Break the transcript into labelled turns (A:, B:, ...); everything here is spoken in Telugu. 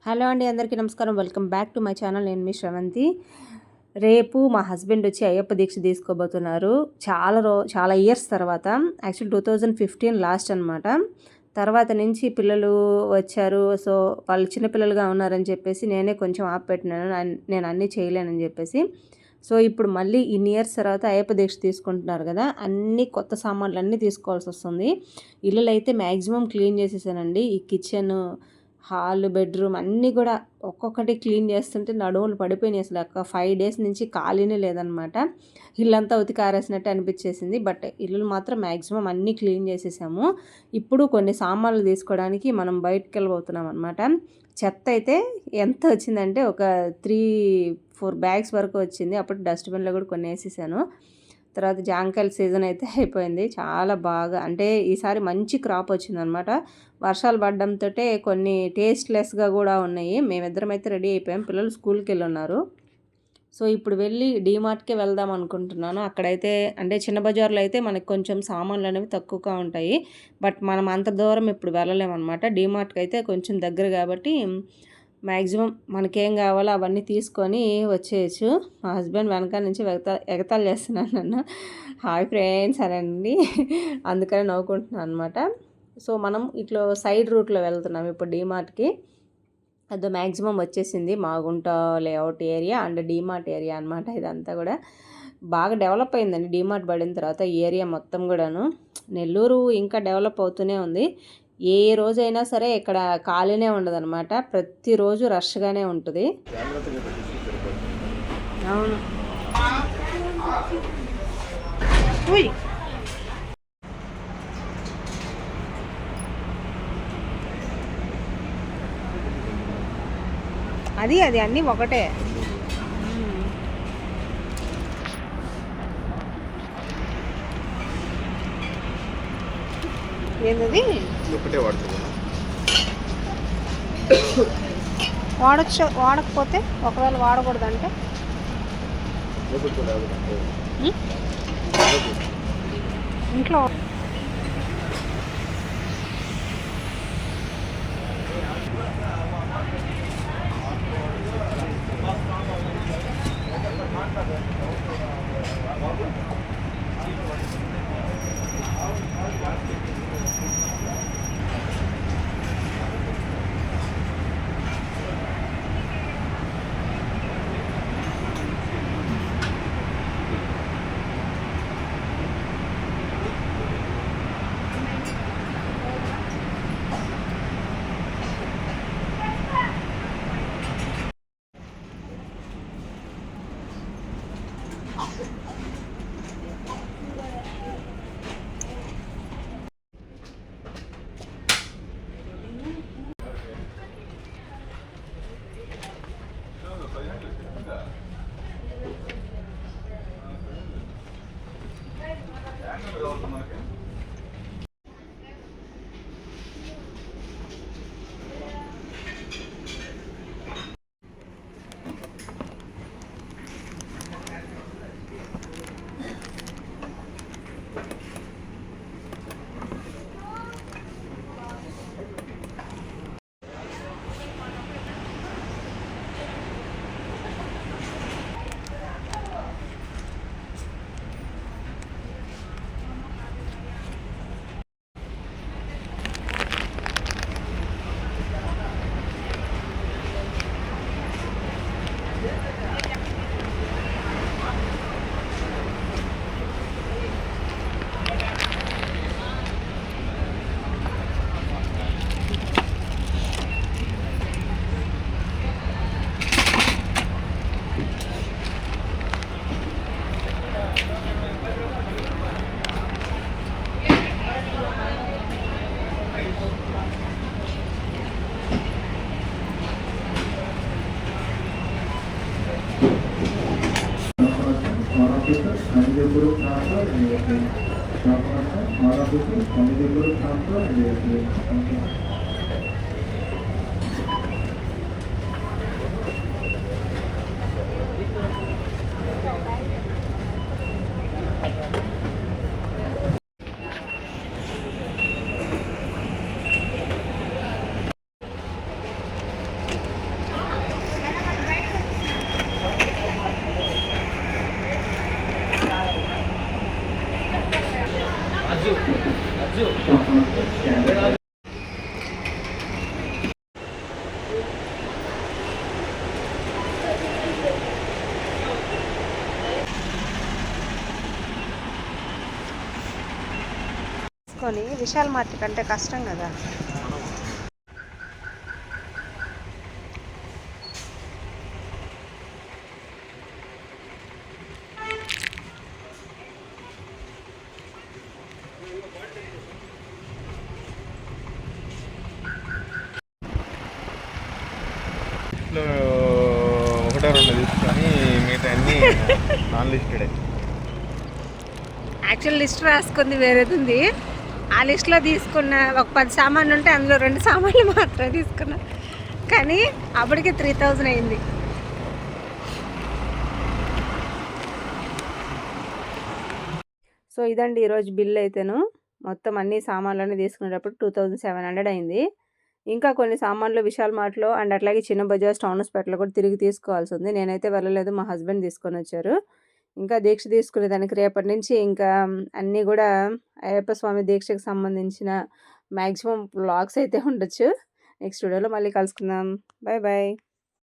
A: హలో అండి, అందరికీ నమస్కారం. Welcome back to my channel. నేను మీ శ్రవంతి. రేపు మా హస్బెండ్ వచ్చి అయ్యప్ప దీక్ష తీసుకోబోతున్నారు. చాలా ఇయర్స్ తర్వాత. యాక్చువల్ 2015 లాస్ట్ అనమాట. తర్వాత నుంచి పిల్లలు వచ్చారు. సో వాళ్ళు చిన్నపిల్లలుగా ఉన్నారని చెప్పేసి నేనే కొంచెం ఆపెట్టినాను. నేను అన్నీ చేయలేనని చెప్పేసి. సో ఇప్పుడు మళ్ళీ ఇన్ని ఇయర్స్ తర్వాత అయ్యప్ప దీక్ష తీసుకుంటున్నారు కదా, అన్ని కొత్త సామాన్లు అన్నీ తీసుకోవాల్సి వస్తుంది. ఇల్లులు అయితే మ్యాక్సిమం క్లీన్ చేసేసానండి. ఈ కిచెన్, హాల్, బెడ్రూమ్ అన్నీ కూడా ఒక్కొక్కటి క్లీన్ చేస్తుంటే నడువులు పడిపోయినాయి. అసలు 5 days నుంచి ఖాళీనే లేదనమాట. ఇల్లంతా ఉతికారేసినట్టు అనిపించేసింది. బట్ ఇల్లు మాత్రం మ్యాక్సిమం అన్నీ క్లీన్ చేసేసాము. ఇప్పుడు కొన్ని సామాన్లు తీసుకోవడానికి మనం బయటకు వెళ్ళబోతున్నాం అనమాట. చెత్త అయితే ఎంత వచ్చిందంటే ఒక 3-4 bags వరకు వచ్చింది. అప్పుడు డస్ట్బిన్లో కూడా కొన్ని వేసేసాను. తర్వాత జాంకాయల సీజన్ అయితే అయిపోయింది. చాలా బాగా, అంటే ఈసారి మంచి క్రాప్ వచ్చిందనమాట. వర్షాలు పడడంతో కొన్ని టేస్ట్లెస్గా కూడా ఉన్నాయి. మేమిద్దరం అయితే రెడీ అయిపోయాం. పిల్లలు స్కూల్కి వెళ్ళి ఉన్నారు. సో ఇప్పుడు వెళ్ళి డీమార్ట్కే వెళ్దాం అనుకుంటున్నాను. అక్కడైతే అంటే చిన్న బజార్లో అయితే మనకు కొంచెం సామాన్లు అనేవి తక్కువగా ఉంటాయి. బట్ మనం అంత దూరం ఇప్పుడు వెళ్ళలేమన్నమాట. డీమార్ట్కి అయితే కొంచెం దగ్గర కాబట్టి మ్యాక్సిమం మనకేం కావాలో అవన్నీ తీసుకొని వచ్చేయచ్చు. మా హస్బెండ్ వెనకాల నుంచి ఎగతాళి చేస్తున్నాను నన్ను. హాయ్ ఫ్రెండ్స్ అనండి, అందుకని నవ్వుకుంటున్నాను అనమాట. సో మనం ఇట్లా సైడ్ రూట్లో వెళ్తున్నాం ఇప్పుడు డీమార్ట్కి. అది మ్యాక్సిమం వచ్చేసింది Magunta layout area and DMart area అనమాట. ఇదంతా కూడా బాగా డెవలప్ అయిందండి డీమార్ట్ పడిన తర్వాత. ఈ ఏరియా మొత్తం కూడాను. నెల్లూరు ఇంకా డెవలప్ అవుతూనే ఉంది. ఏ రోజైనా సరే ఇక్కడ ఖాళీనే ఉండదన్నమాట. ప్రతిరోజు రష్గానే ఉంటుంది. అవును, అది అన్నీ ఒకటే. ఏంటది వాడచ్చు, వాడకపోతే ఒకవేళ వాడకూడదంటే ఇంట్లో తీసుకొని విశాల్ మార్ట్ కంటే కష్టం కదా.
B: ఒకటో రెండు తీసుకొని మిగతా అన్ని నాన్ లిస్టెడ్.
A: యాక్చువల్ లిస్ట్ రాసుకుంది వేరేది ఉంది. ఆ లిస్ట్లో తీసుకున్న ఒక 10 సామాన్లు ఉంటే అందులో 2 సామాన్లు మాత్రమే తీసుకున్నా. కానీ అప్పటికే 3000 అయింది. సో ఇదండి ఈరోజు బిల్ అయితేను. మొత్తం అన్ని సామాన్లన్నీ తీసుకునేటప్పుడు 2700 అయింది. ఇంకా కొన్ని సామాన్లు విశాల్ మార్ట్లో అండ్ అట్లాగే చిన్న బజాజ్ టౌన్ హాస్పిటల్లో కూడా తిరిగి తీసుకోవాల్సి ఉంది. నేనైతే వెళ్ళలేదు, మా హస్బెండ్ తీసుకొని వచ్చారు. ఇంకా దీక్ష తీసుకునే దానికి రేపటి నుంచి ఇంకా అన్నీ కూడా అయ్యప్ప స్వామి దీక్షకు సంబంధించిన మ్యాక్సిమం వ్లాగ్స్ అయితే ఉండొచ్చు. నెక్స్ట్ వీడియోలో మళ్ళీ కలుసుకుందాం. Bye bye.